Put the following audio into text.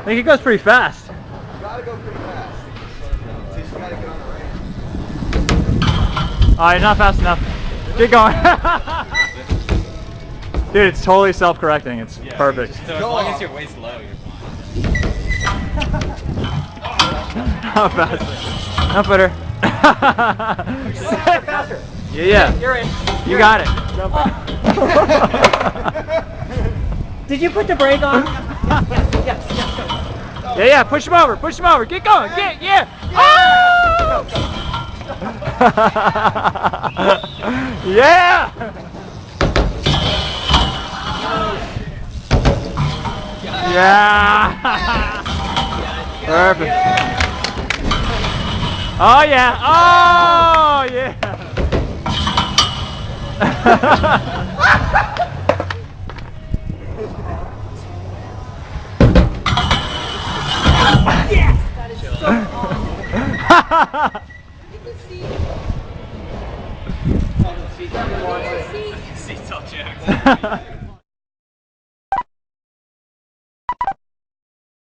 I think it goes pretty fast. You gotta go pretty fast. So you just gotta get on the ramp. Alright, not fast enough. Keep going. Dude, it's totally self-correcting. It's perfect. So as long as your waist low, you're fine. How fast? No footer. Yeah. You're in. You got it. Jump up. Did you put the brake on? Yes. Yeah. Push him over. Push him over. Get going. Yeah. Oh! Yeah. Yeah. Perfect. Oh yeah. Oh yeah. Yes! That is so awesome. Seat's all jacked.